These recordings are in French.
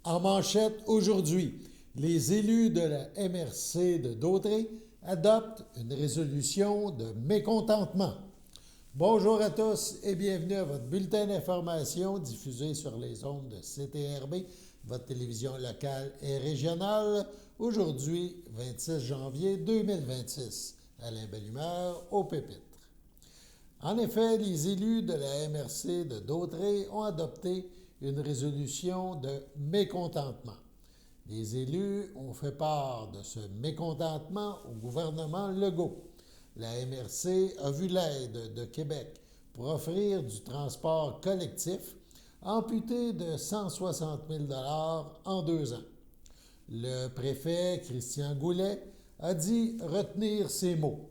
En manchette aujourd'hui, les élus de la MRC de Dautrey adoptent une résolution de mécontentement. Bonjour à tous et bienvenue à votre bulletin d'information diffusé sur les ondes de CTRB, votre télévision locale et régionale. Aujourd'hui, 26 janvier 2026. Alain Bellumeur au pupitre. En effet, les élus de la MRC de Dautrey ont adopté une résolution de mécontentement. Les élus ont fait part de ce mécontentement au gouvernement Legault. La MRC a vu l'aide de Québec pour offrir du transport collectif amputé de 160 000 $ en 2 ans. Le préfet Christian Goulet a dit retenir ces mots.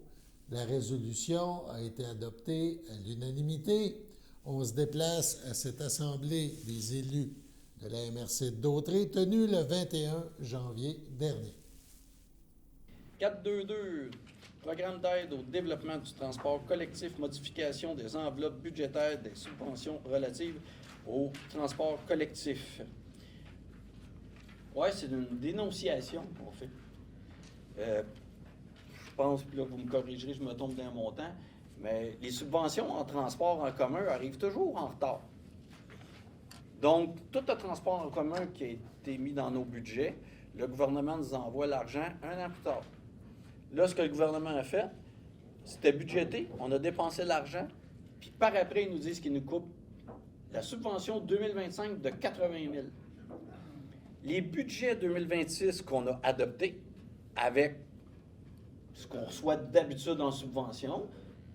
La résolution a été adoptée à l'unanimité. On se déplace à cette assemblée des élus de la MRC de Dautrey tenue le 21 janvier dernier. 4.2.2, Programme d'aide au développement du transport collectif, modification des enveloppes budgétaires des subventions relatives au transport collectif. Oui, c'est une dénonciation qu'on fait. Je pense, puis là, vous me corrigerez, je me trompe d'un montant, mais les subventions en transport en commun arrivent toujours en retard. Donc, tout le transport en commun qui a été mis dans nos budgets, le gouvernement nous envoie l'argent 1 an plus tard. Là, ce que le gouvernement a fait, c'était budgété, on a dépensé l'argent, puis par après, ils nous disent qu'ils nous coupent la subvention 2025 de 80 000. Les budgets 2026 qu'on a adoptés avec ce qu'on reçoit d'habitude en subvention,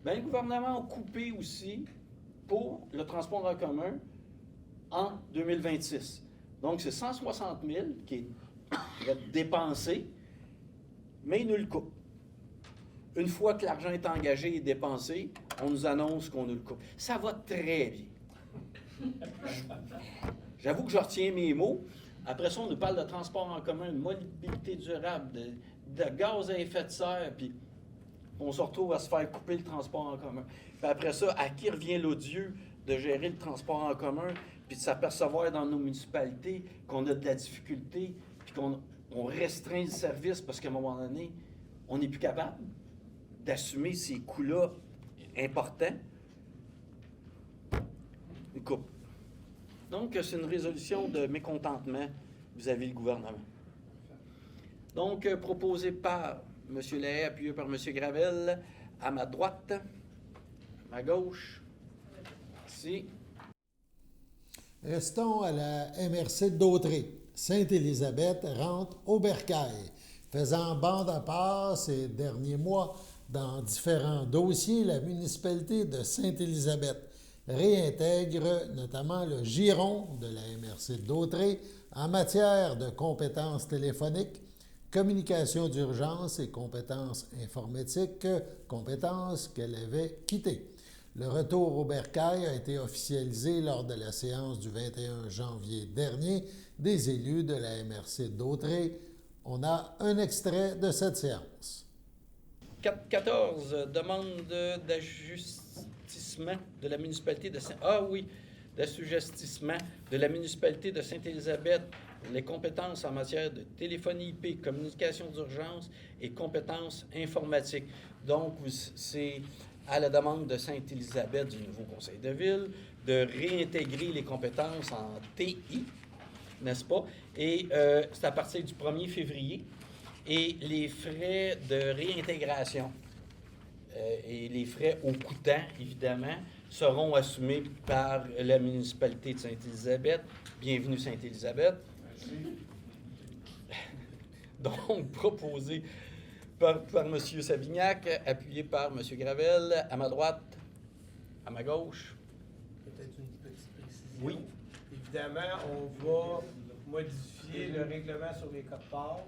bien, le gouvernement a coupé aussi pour le transport en commun en 2026. Donc, c'est 160 000 qui est dépensé, mais il nous le coupe. Une fois que l'argent est engagé et dépensé, on nous annonce qu'on nous le coupe. Ça va très bien. J'avoue que je retiens mes mots. Après ça, on nous parle de transport en commun, de mobilité durable, de gaz à effet de serre, puis on se retrouve à se faire couper le transport en commun. Puis après ça, à qui revient l'odieux de gérer le transport en commun, puis de s'apercevoir dans nos municipalités qu'on a de la difficulté, puis qu'on restreint le service parce qu'à un moment donné, on n'est plus capable d'assumer ces coûts-là importants. Une coupe. Donc, c'est une résolution de mécontentement vis-à-vis du gouvernement. Donc, proposé par M. Lahaye, appuyé par M. Gravel, à ma droite, à ma gauche. Merci. Restons à la MRC de Dautrey. Sainte-Élisabeth rentre au bercail. Faisant bande à part ces derniers mois dans différents dossiers, la municipalité de Sainte-Élisabeth réintègre notamment le giron de la MRC de Dautrey en matière de compétences téléphoniques, communication d'urgence et compétences informatiques, compétences qu'elle avait quittées. Le retour au bercail a été officialisé lors de la séance du 21 janvier dernier des élus de la MRC de Dautrey. On a un extrait de cette séance. 4.14, demande d'ajustissement de la municipalité de d'assujettissement de la municipalité de Sainte-Élisabeth pour les compétences en matière de téléphonie IP, communication d'urgence et compétences informatiques. Donc, c'est à la demande de Sainte-Élisabeth du nouveau conseil de ville de réintégrer les compétences en TI, n'est-ce pas? Et c'est à partir du 1er février. Et les frais de réintégration et les frais au coûtant, évidemment, seront assumés par la municipalité de Sainte-Élisabeth. Bienvenue Sainte-Élisabeth. Merci. Donc, proposé par M. Savignac, appuyé par M. Gravel, à ma droite, à ma gauche. Peut-être une petite précision. Oui. Évidemment, on va modifier le règlement sur les codes-parts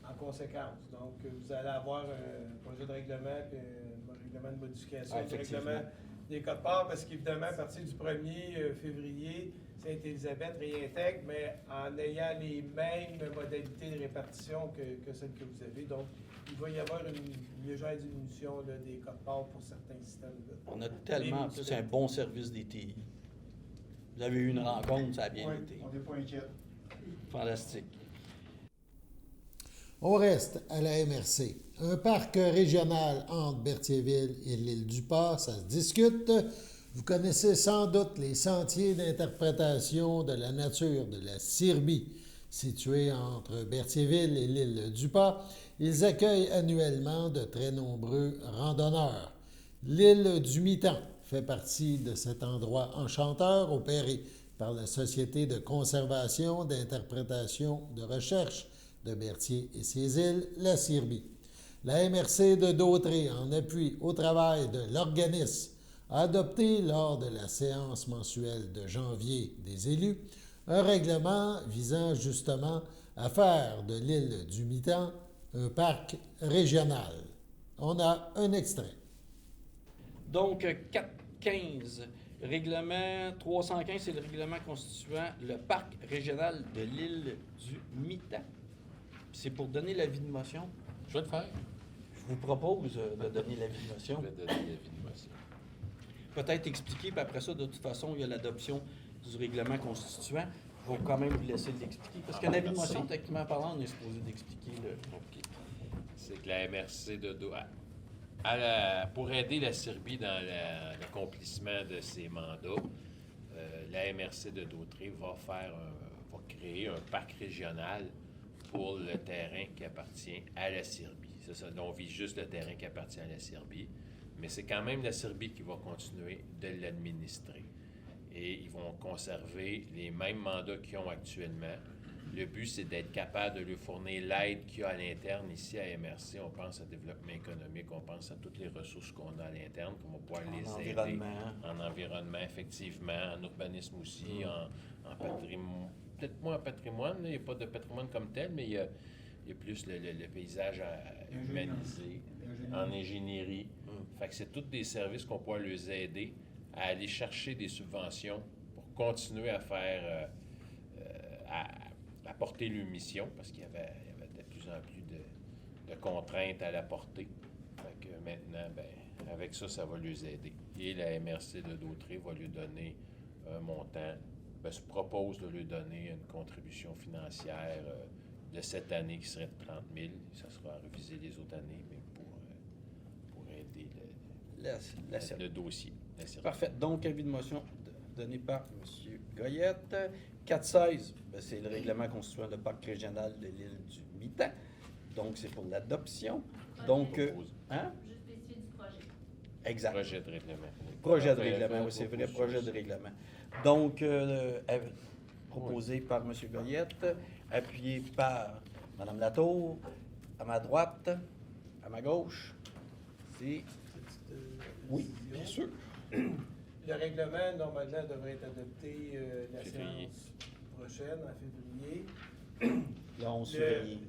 en conséquence. Donc, vous allez avoir un projet de règlement et un règlement de modification du règlement des codes-parts parce qu'évidemment, à partir du 1er février, Sainte-Élisabeth réintègre, mais en ayant les mêmes modalités de répartition que celles que vous avez. Donc, il va y avoir une légère diminution là, des codes-parts pour certains systèmes. On a tellement, c'est un bon service des TI. Vous avez eu une rencontre, ça a bien été. On n'est pas inquiet. Fantastique. On reste à la MRC. Un parc régional entre Berthierville et l'île du Pas, ça se discute. Vous connaissez sans doute les sentiers d'interprétation de la nature de la Sirbie, situés entre Berthierville et l'île du Pas. Ils accueillent annuellement de très nombreux randonneurs. L'île du Mitant fait partie de cet endroit enchanteur opéré par la Société de conservation, d'interprétation, de recherche de Berthier et ses îles, la Sirbie. La MRC de Dautré, en appui au travail de l'organisme, a adopté lors de la séance mensuelle de janvier des élus un règlement visant justement à faire de l'île du Mitant un parc régional. On a un extrait. Donc, 415, règlement 315, c'est le règlement constituant le parc régional de l'île du Mitant. C'est pour donner l'avis de motion. Je vais le faire. Je vous propose de donner l'avis de motion. Je vais donner l'avis de motion. Peut-être expliquer, puis après ça, de toute façon, il y a l'adoption du règlement constituant. Je vais quand même vous laisser l'expliquer. Parce qu'un avis de motion, techniquement parlant, on est supposé d'expliquer le. OK. C'est que la MRC de pour aider la Sirbie dans l'accomplissement de ses mandats, la MRC de Dautré va créer un parc régional pour le terrain qui appartient à la Sirbie. C'est ça, on vise juste le terrain qui appartient à la Sirbie, mais c'est quand même la Sirbie qui va continuer de l'administrer. Et ils vont conserver les mêmes mandats qu'ils ont actuellement. Le but, c'est d'être capable de lui fournir l'aide qu'il y a à l'interne. Ici, à MRC, on pense à développement économique, on pense à toutes les ressources qu'on a à l'interne, qu'on va pouvoir les aider. En environnement, effectivement, en urbanisme aussi, en patrimoine. Peut-être moins en patrimoine, là, il n'y a pas de patrimoine comme tel, mais il y a plus le paysage humanisé, en ingénierie. Fait que c'est tous des services qu'on peut les aider à aller chercher des subventions pour continuer à faire, à porter leur mission, parce qu'il y avait de plus en plus de contraintes à la porter. Fait que maintenant, avec ça, ça va les aider. Et la MRC de Dautré va lui donner un montant, se propose de lui donner une contribution financière de cette année qui serait de 30 000. Ça sera à reviser les autres années, mais pour aider le dossier. Parfait. Donc, avis de motion donné par M. Goyette. 416, c'est le règlement constituant le parc régional de l'île du Mitant. Donc, c'est pour l'adoption. Donc, hein? Juste spécifier du projet. Exact. Projet de règlement. Projet de règlement, oui, c'est vrai, projet de règlement. Donc, proposé par M. Goyette, appuyé par Mme Latour, à ma droite, à ma gauche. C'est. Oui, bien sûr. Le règlement, normalement, devrait être adopté la Février. séance prochaine, en février. Le 11 février.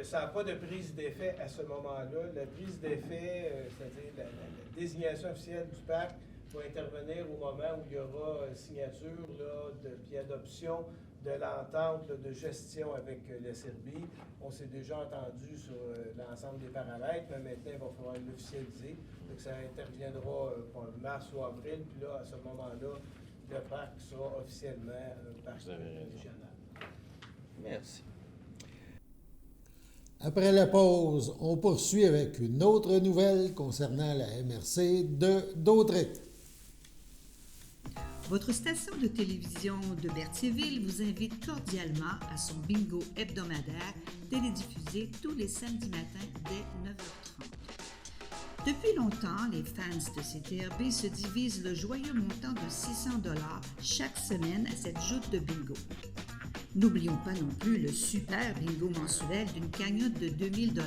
Ça n'a pas de prise d'effet à ce moment-là. La prise d'effet, c'est-à-dire la désignation officielle du parc, va intervenir au moment où il y aura signature puis adoption de l'entente de gestion avec la Sirbie. On s'est déjà entendu sur l'ensemble des paramètres, mais maintenant, il va falloir l'officialiser. Donc, ça interviendra en mars ou avril, puis là, à ce moment-là, le parc sera officiellement un parc régional. Merci. Après la pause, on poursuit avec une autre nouvelle concernant la MRC de Dautré. Votre station de télévision de Berthierville vous invite cordialement à son bingo hebdomadaire télédiffusé tous les samedis matins dès 9h30. Depuis longtemps, les fans de CTRB se divisent le joyeux montant de 600 $ chaque semaine à cette joute de bingo. N'oublions pas non plus le super bingo mensuel d'une cagnotte de 2000 $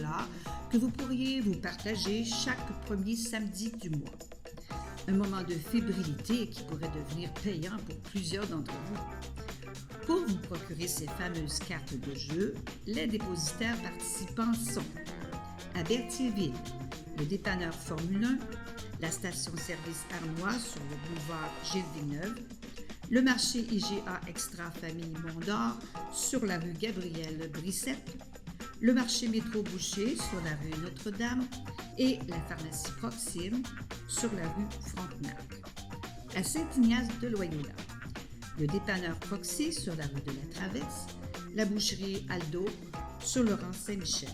que vous pourriez vous partager chaque premier samedi du mois. Un moment de fébrilité qui pourrait devenir payant pour plusieurs d'entre vous. Pour vous procurer ces fameuses cartes de jeu, les dépositaires participants sont à Berthierville, le dépanneur Formule 1, la station-service Arnois sur le boulevard Gilles Villeneuve, le marché IGA Extra Famille Mont-d'Or sur la rue Gabrielle Brissette, le marché Métro Boucher sur la rue Notre-Dame et la pharmacie Proxime sur la rue Frontenac. À Saint-Ignace de Loyola, le dépanneur Proxy sur la rue de la Traverse, la boucherie Aldo sur Laurent Saint-Michel.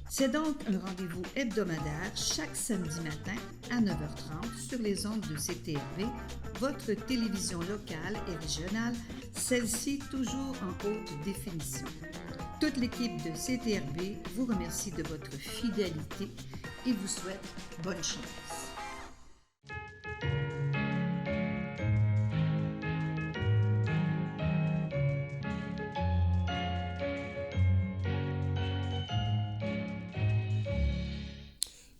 C'est donc un rendez-vous hebdomadaire chaque samedi matin à 9h30 sur les ondes de CTRB, votre télévision locale et régionale, celle-ci toujours en haute définition. Toute l'équipe de CTRB vous remercie de votre fidélité et vous souhaite bonne chance.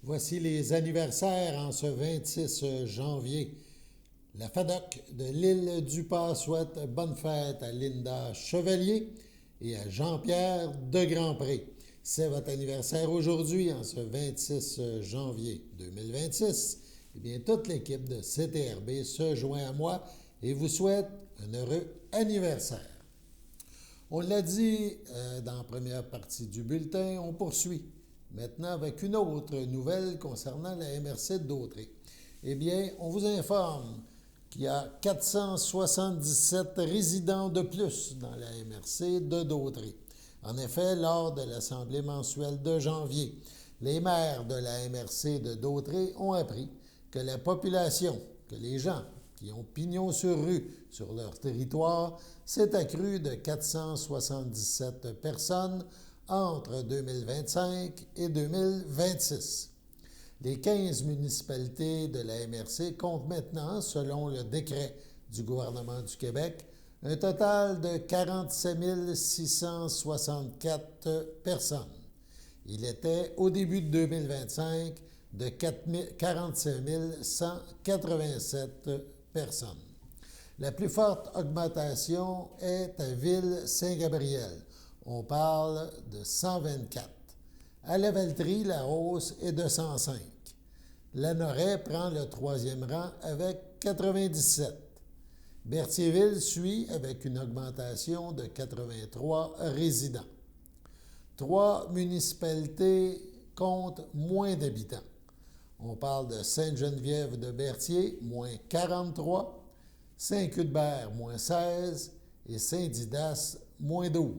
Voici les anniversaires en ce 26 janvier. La FADOC de l'île du Pas souhaite bonne fête à Linda Chevalier et à Jean-Pierre de Grandpré. C'est votre anniversaire aujourd'hui, en ce 26 janvier 2026. Eh bien, toute l'équipe de CTRB se joint à moi et vous souhaite un heureux anniversaire. On l'a dit dans la première partie du bulletin, on poursuit maintenant avec une autre nouvelle concernant la MRC de Dautrey. Eh bien, on vous informe qu'il y a 477 résidents de plus dans la MRC de Dautrey. En effet, lors de l'Assemblée mensuelle de janvier, les maires de la MRC de Dautrey ont appris que la population, que les gens qui ont pignon sur rue sur leur territoire, s'est accrue de 477 personnes entre 2025 et 2026. Les 15 municipalités de la MRC comptent maintenant, selon le décret du gouvernement du Québec, un total de 47 664 personnes. Il était, au début de 2025, de 45 187 personnes. La plus forte augmentation est à Ville-Saint-Gabriel. On parle de 124. À Lavaltrie, la hausse est de 105. Lanoraie prend le troisième rang avec 97. Berthierville suit avec une augmentation de 83 résidents. 3 municipalités comptent moins d'habitants. On parle de Sainte-Geneviève de Berthier, moins 43, Saint-Cuthbert, moins 16 et Saint-Didas, moins 12.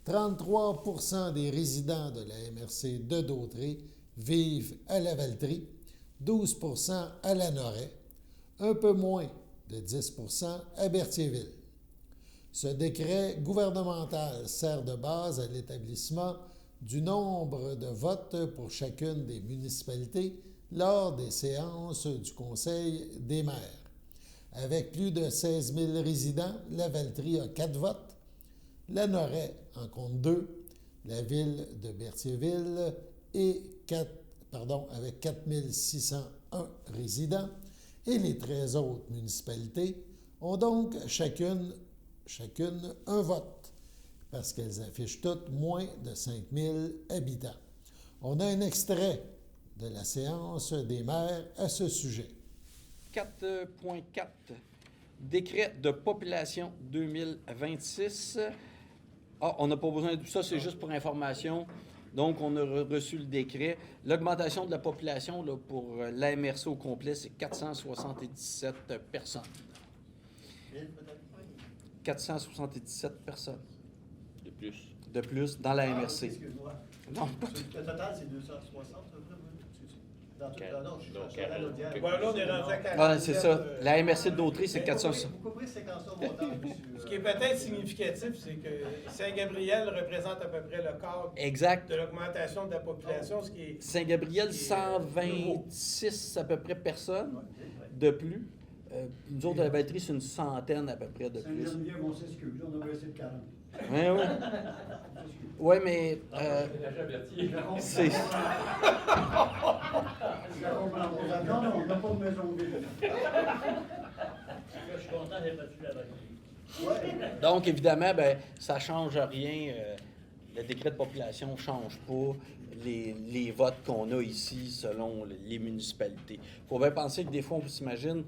33 % des résidents de la MRC de Dautrey vivent à Lavaltrie, 12 % à Lanoraie, un peu moins de 10 % à Berthierville. Ce décret gouvernemental sert de base à l'établissement du nombre de votes pour chacune des municipalités lors des séances du Conseil des maires. Avec plus de 16 000 résidents, Lavaltrie a 4 votes, Lanoraie en compte 2, la ville de Berthierville avec 4 601 résidents, et les 13 autres municipalités ont donc chacune un vote, parce qu'elles affichent toutes moins de 5 000 habitants. On a un extrait de la séance des maires à ce sujet. 4.4, décret de population 2026. On n'a pas besoin de tout ça, c'est juste pour information. Donc, on a reçu le décret. L'augmentation de la population là, pour l'AMRC au complet, c'est 477 personnes. 477 personnes. De plus dans la MRC. Excuse-moi. Non, pas Le total, c'est 260, à peu près. Dans tout non, je suis Donc, allé à l'autre hier. Ouais, là, on est rendu à 40. Ah, c'est ça. La MRC de Dautrey, c'est 400. Vous couvrez 50 montants. Ce qui est peut-être significatif, c'est que Saint-Gabriel représente à peu près le quart Exact. de l'augmentation de la population, ce qui est... Saint-Gabriel, 126 à peu près personnes de plus. Nous autres, à la batterie, c'est une centaine à peu près de plus. Saint-Geneviève, on s'excuse. On a baissé de 40. Oui, oui. Oui, mais c'est... Non, on n'a pas de maison vide. Je suis content d'être battu là-bas. Donc, évidemment, ben, ça ne change rien. Le décret de population ne change pas les votes qu'on a ici selon les municipalités. Il faut bien penser que des fois, on s'imagine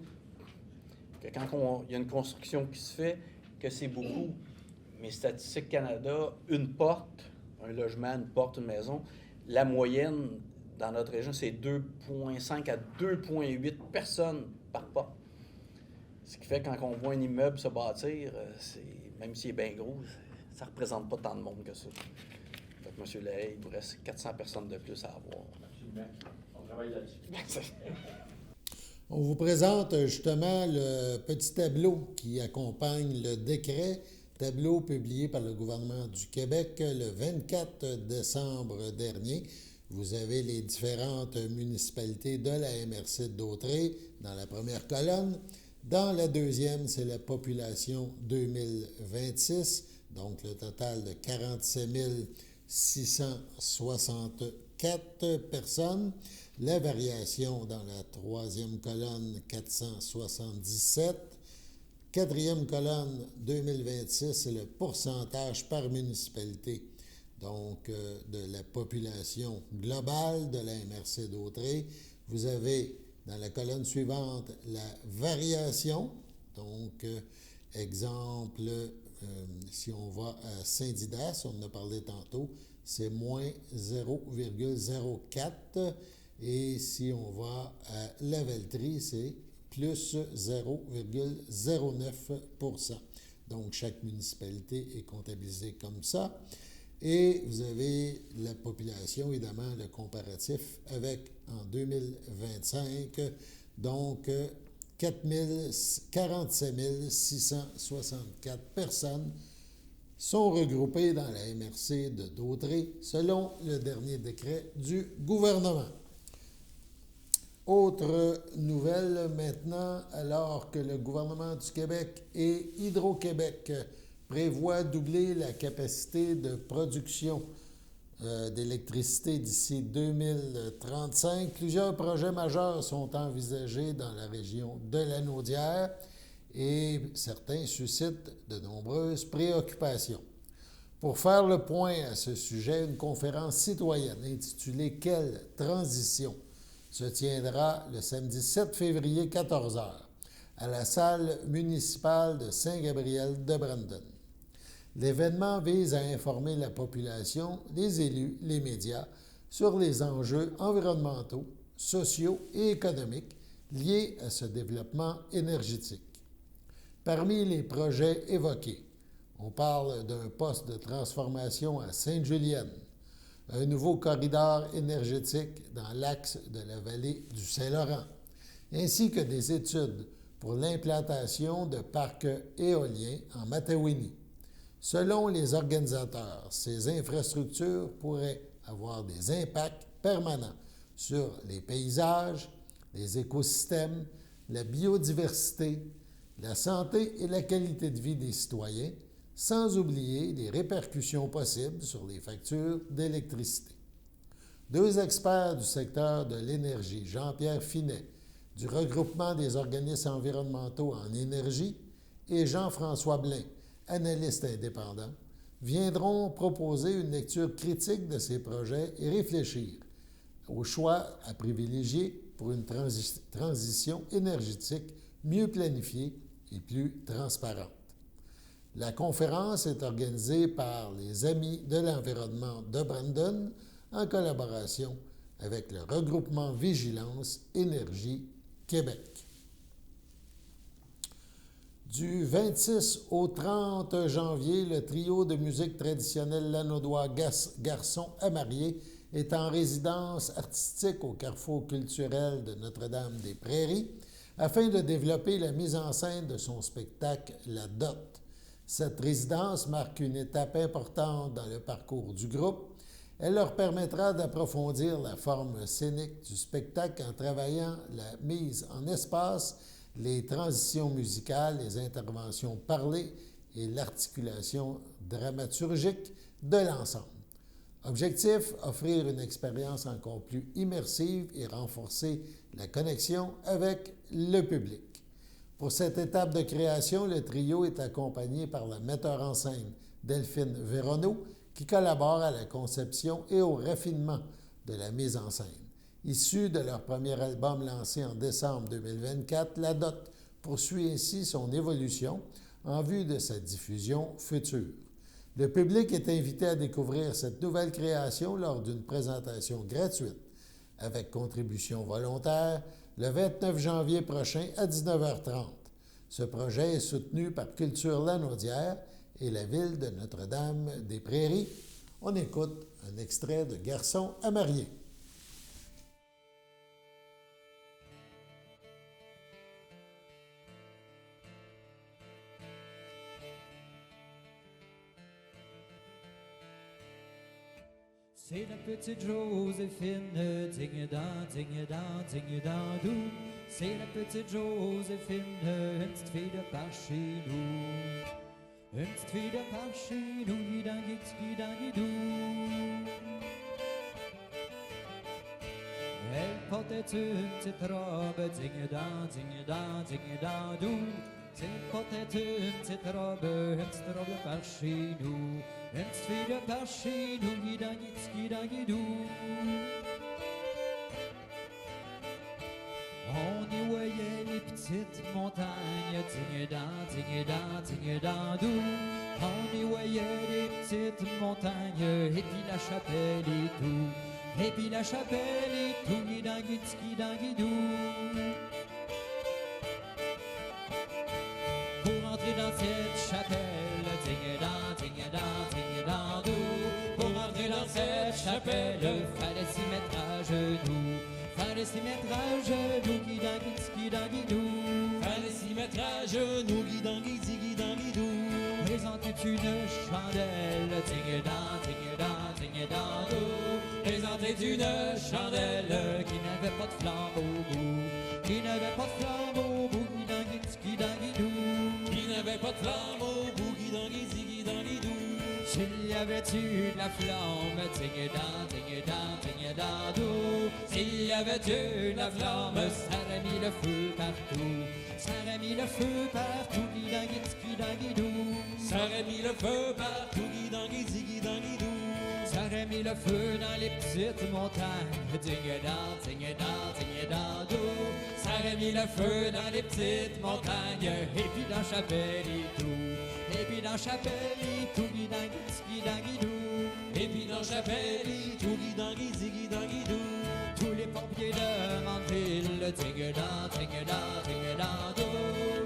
que quand il y a une construction qui se fait, que c'est beaucoup. Mais Statistique Canada, une porte, un logement, une porte, une maison, la moyenne dans notre région, c'est 2,5 à 2,8 personnes par porte. Ce qui fait que quand on voit un immeuble se bâtir, même s'il est bien gros, ça ne représente pas tant de monde que ça. Fait que M. Lahaye, il vous reste 400 personnes de plus à avoir. Absolument. On travaille là-dessus. On vous présente justement le petit tableau qui accompagne le décret, tableau publié par le gouvernement du Québec le 24 décembre dernier. Vous avez les différentes municipalités de la MRC de Dautrey dans la première colonne. Dans la deuxième, c'est la population 2026, donc le total de 47 664 personnes. La variation dans la troisième colonne, 477. Quatrième colonne, 2026, c'est le pourcentage par municipalité, donc de la population globale de la MRC d'Autrey. Vous avez dans la colonne suivante la variation, donc exemple, si on va à Saint-Didas, on en a parlé tantôt, c'est moins 0,04. Et si on va à Lavaltrie, c'est plus 0,09 %. Donc, chaque municipalité est comptabilisée comme ça. Et vous avez la population, évidemment, le comparatif avec en 2025, donc 47 664 personnes sont regroupées dans la MRC de Dautrey, selon le dernier décret du gouvernement. Autre nouvelle maintenant, alors que le gouvernement du Québec et Hydro-Québec prévoient doubler la capacité de production d'électricité d'ici 2035, plusieurs projets majeurs sont envisagés dans la région de Lanaudière et certains suscitent de nombreuses préoccupations. Pour faire le point à ce sujet, une conférence citoyenne intitulée « Quelle transition ?» se tiendra le samedi 7 février, 14 h, à la salle municipale de Saint-Gabriel de Brandon. L'événement vise à informer la population, les élus, les médias sur les enjeux environnementaux, sociaux et économiques liés à ce développement énergétique. Parmi les projets évoqués, on parle d'un poste de transformation à Sainte-Julienne, un nouveau corridor énergétique dans l'axe de la vallée du Saint-Laurent, ainsi que des études pour l'implantation de parcs éoliens en Matawini. Selon les organisateurs, ces infrastructures pourraient avoir des impacts permanents sur les paysages, les écosystèmes, la biodiversité, la santé et la qualité de vie des citoyens, sans oublier les répercussions possibles sur les factures d'électricité. Deux experts du secteur de l'énergie, Jean-Pierre Finet, du regroupement des organismes environnementaux en énergie, et Jean-François Blain, analyste indépendant, viendront proposer une lecture critique de ces projets et réfléchir aux choix à privilégier pour une transition énergétique mieux planifiée et plus transparente. La conférence est organisée par les Amis de l'environnement de Brandon en collaboration avec le regroupement Vigilance Énergie Québec. Du 26 au 30 janvier, le trio de musique traditionnelle lanaudois Garçons à marier est en résidence artistique au Carrefour culturel de Notre-Dame-des-Prairies afin de développer la mise en scène de son spectacle La Dot. Cette résidence marque une étape importante dans le parcours du groupe. Elle leur permettra d'approfondir la forme scénique du spectacle en travaillant la mise en espace, les transitions musicales, les interventions parlées et l'articulation dramaturgique de l'ensemble. Objectif, offrir une expérience encore plus immersive et renforcer la connexion avec le public. Pour cette étape de création, le trio est accompagné par la metteur en scène Delphine Véronneau, qui collabore à la conception et au raffinement de la mise en scène. Issu de leur premier album lancé en décembre 2024, La Dot poursuit ainsi son évolution en vue de sa diffusion future. Le public est invité à découvrir cette nouvelle création lors d'une présentation gratuite avec contribution volontaire le 29 janvier prochain à 19h30. Ce projet est soutenu par Culture Lanaudière et la ville de Notre-Dame-des-Prairies. On écoute un extrait de Garçon à marier. C'est la petite Joséphine, ding-da-ding-da-ding-da-dou. C'est la petite Joséphine, une petite fille de par chez nous. Une petite fille de par chez nous, guidangui-dou. Elle portait une petite robe, ding-da-ding-da-ding-da-dou. Elle portait une petite robe de par chez nous. Une petite fille de par chez nous, guidangui-dou. On y voyait les petites montagnes, ding-da-ding-da-ding-da-dou. On y voyait les petites montagnes, et puis la chapelle et tout. Et puis la chapelle et tout, guidangui-dou. Pour entrer dans cette chapelle, ding-da-ding-da-ding-da-dou. Pour entrer dans cette chapelle, fallait s'y mettre à genoux. Fallait s'y mettre à genoux, guidangui-dou. Fallait s'y mettre à genoux, guidangui-dou. Présentez une chandelle, ding-da-ding-da-ding-da-dou. Présentez une chandelle qui n'avait pas de flamme au bout. Qui n'avait pas de flamme au bout, guidangui-dou. Qui n'avait pas de flamme au bout, guidangui-dou. S'il y avait-tu de la flamme, ding-da-ding-da-ding-da-dou. S'il y avait-tu de la flamme, ça aurait mis le feu partout. Ça aurait mis le feu partout, guidangui-dou. Ça aurait mis le feu partout, guidangui-dou. Ça aurait mis le feu dans les petites montagnes, ding-da-ding-da-ding-da-dou. Ça aurait mis le feu dans les petites montagnes, et puis dans chapelle et tout. Et puis dans chapelle et tout, guidangui-dou. Et puis dans chapelle et tout, guidangui-dou. Tous les pompiers de Mandeville, ding-da-ding-da-ding-da-dou.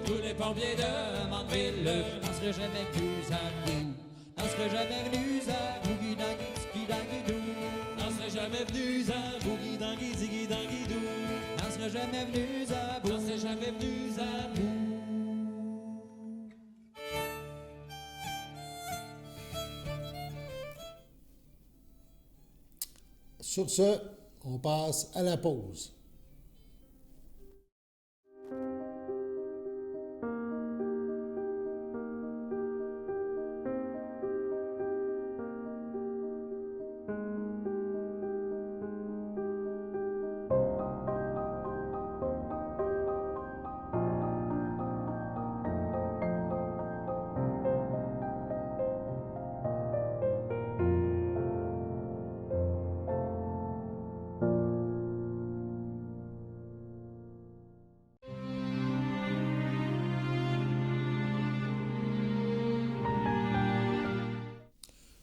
Tous les pompiers de Mandeville n'en seraient jamais venus à bout. N'en seraient jamais venus à bout, guidangui-dou. N'en seraient jamais venus à bout, guidangui-dou. N'en seraient jamais venus à bout. N'en seraient jamais venus à bout. Sur ce, on passe à la pause.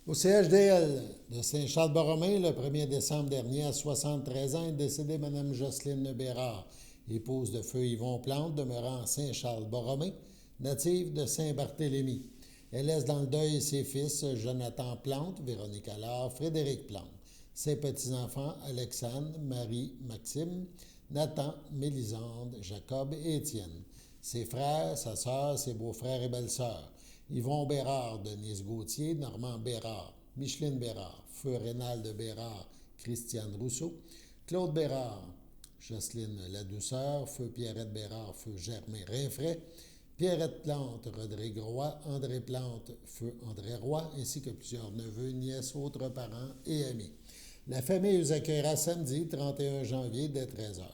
Au CHDL de Saint-Charles-Borromée, le 1er décembre dernier, à 73 ans, est décédée Mme Jocelyne Bérard, épouse de feu Yvon Plante, demeurant à Saint-Charles-Borromée, native de Saint-Barthélemy. Elle laisse dans le deuil ses fils Jonathan Plante, Véronique Allard, Frédéric Plante, ses petits-enfants Alexandre, Marie, Maxime, Nathan, Mélisande, Jacob et Étienne, ses frères, sa sœur, ses beaux-frères et belles-sœurs, Yvon Bérard, Denise Gauthier, Normand Bérard, Micheline Bérard, feu Rénal Bérard, Christiane Rousseau, Claude Bérard, Jocelyne Ladouceur, feu Pierrette Bérard, feu Germain Rinfray, Pierrette Plante, Rodrigue Roy, André Plante, feu André Roy, ainsi que plusieurs neveux, nièces, autres parents et amis. La famille vous accueillera samedi 31 janvier dès 13h.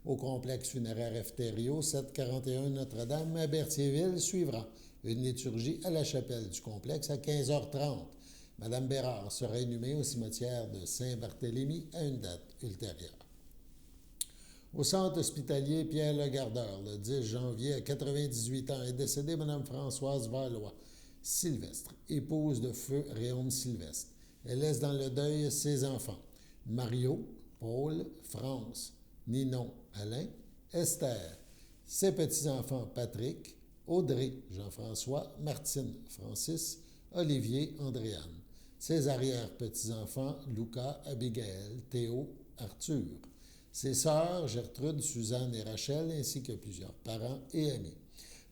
Au complexe funéraire Efterio, 741 Notre-Dame à Berthierville suivra une liturgie à la chapelle du complexe à 15h30. Mme Bérard sera inhumée au cimetière de Saint-Barthélemy à une date ultérieure. Au centre hospitalier Pierre-Le Gardeur, le 10 janvier, à 98 ans, est décédée Mme Françoise Valois Sylvestre, épouse de feu Réaume Sylvestre. Elle laisse dans le deuil ses enfants, Mario, Paul, France, Ninon, Alain, Esther, ses petits-enfants Patrick, Audrey, Jean-François, Martine, Francis, Olivier, Andréane. Ses arrière-petits-enfants, Lucas, Abigail, Théo, Arthur. Ses sœurs, Gertrude, Suzanne et Rachel, ainsi que plusieurs parents et amis.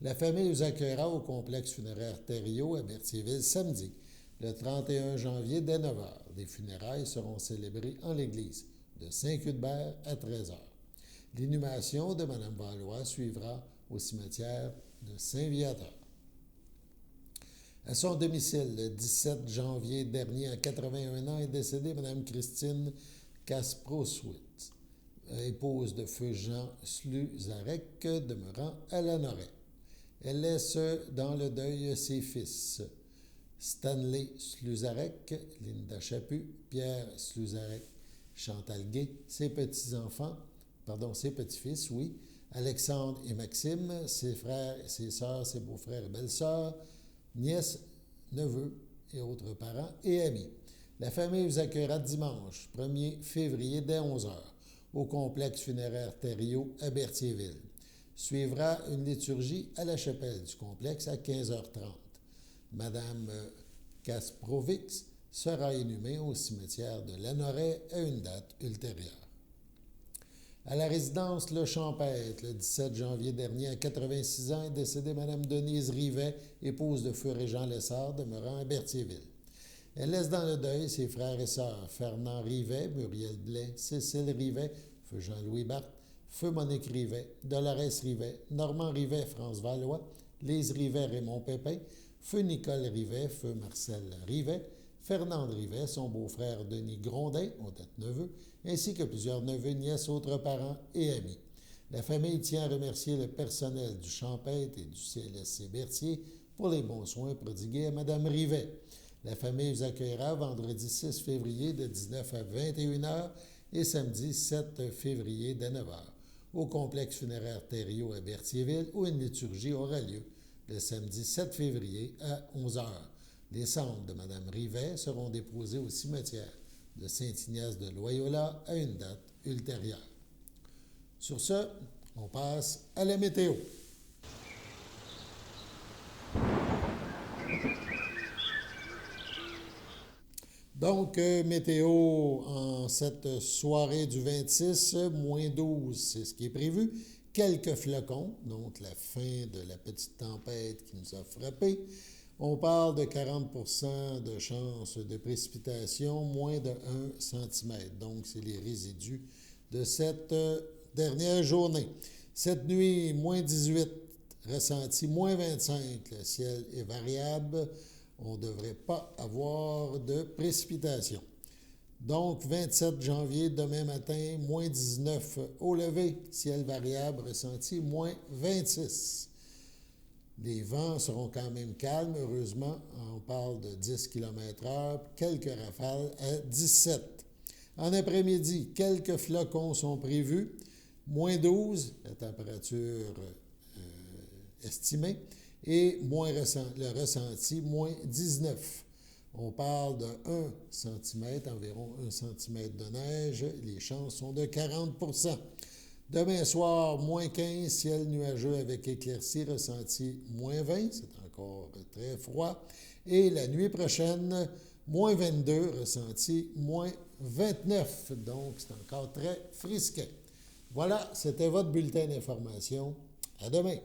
La famille vous accueillera au complexe funéraire Thériault à Berthierville samedi, le 31 janvier dès 9h. Les funérailles seront célébrées en l'église de Saint-Cuthbert à 13h. L'inhumation de Mme Valois suivra au cimetière de Saint-Viateur. À son domicile, le 17 janvier dernier, à 81 ans, est décédée Mme Christine Kasproswitz, épouse de feu Jean Sluzarek, demeurant à Lanoret. Elle laisse dans le deuil ses fils, Stanley Sluzarek, Linda Chaput, Pierre Sluzarek, Chantal Gay, ses petits-fils, Alexandre et Maxime, ses frères, ses sœurs, ses beaux-frères et belles-sœurs, nièces, neveux et autres parents et amis. La famille vous accueillera dimanche, 1er février, dès 11h, au complexe funéraire Thériault à Berthierville. Suivra une liturgie à la chapelle du complexe à 15h30. Madame Kasprovix sera inhumée au cimetière de Lanoret à une date ultérieure. À la résidence Le Champêtre, le 17 janvier dernier, à 86 ans, est décédée Mme Denise Rivet, épouse de feu Régent Lessard, demeurant à Berthierville. Elle laisse dans le deuil ses frères et sœurs Fernand Rivet, Muriel Blais, Cécile Rivet, feu Jean-Louis Barthes, feu Monique Rivet, Dolores Rivet, Normand Rivet, France Valois, Lise Rivet, Raymond Pépin, feu Nicole Rivet, feu Marcel Rivet, Fernande Rivet, son beau-frère Denis Grondin, on date neveu, ainsi que plusieurs neveux, nièces, autres parents et amis. La famille tient à remercier le personnel du Champêtre et du CLSC Berthier pour les bons soins prodigués à Mme Rivet. La famille vous accueillera vendredi 6 février de 19 à 21h et samedi 7 février de 9h au complexe funéraire Thériault à Berthierville où une liturgie aura lieu le samedi 7 février à 11h. Les cendres de Mme Rivet seront déposées au cimetière de Saint-Ignace de Loyola à une date ultérieure. Sur ce, on passe à la météo. Donc, météo en cette soirée du 26, moins 12, c'est ce qui est prévu. Quelques flocons, donc la fin de la petite tempête qui nous a frappés. On parle de 40% de chance de précipitation, moins de 1 cm. Donc, c'est les résidus de cette dernière journée. Cette nuit, moins 18, ressenti moins 25. Le ciel est variable. On ne devrait pas avoir de précipitation. Donc, 27 janvier, demain matin, moins 19 au lever. Ciel variable, ressenti moins 26. Les vents seront quand même calmes, heureusement. On parle de 10 km/h, quelques rafales à 17. En après-midi, quelques flocons sont prévus. Moins 12, la température estimée, et le ressenti, moins 19. On parle de 1 cm, environ 1 cm de neige. Les chances sont de 40%. Demain soir, moins 15, ciel nuageux avec éclaircies, ressenti moins 20, c'est encore très froid. Et la nuit prochaine, moins 22, ressenti moins 29, donc c'est encore très frisquet. Voilà, c'était votre bulletin d'information. À demain.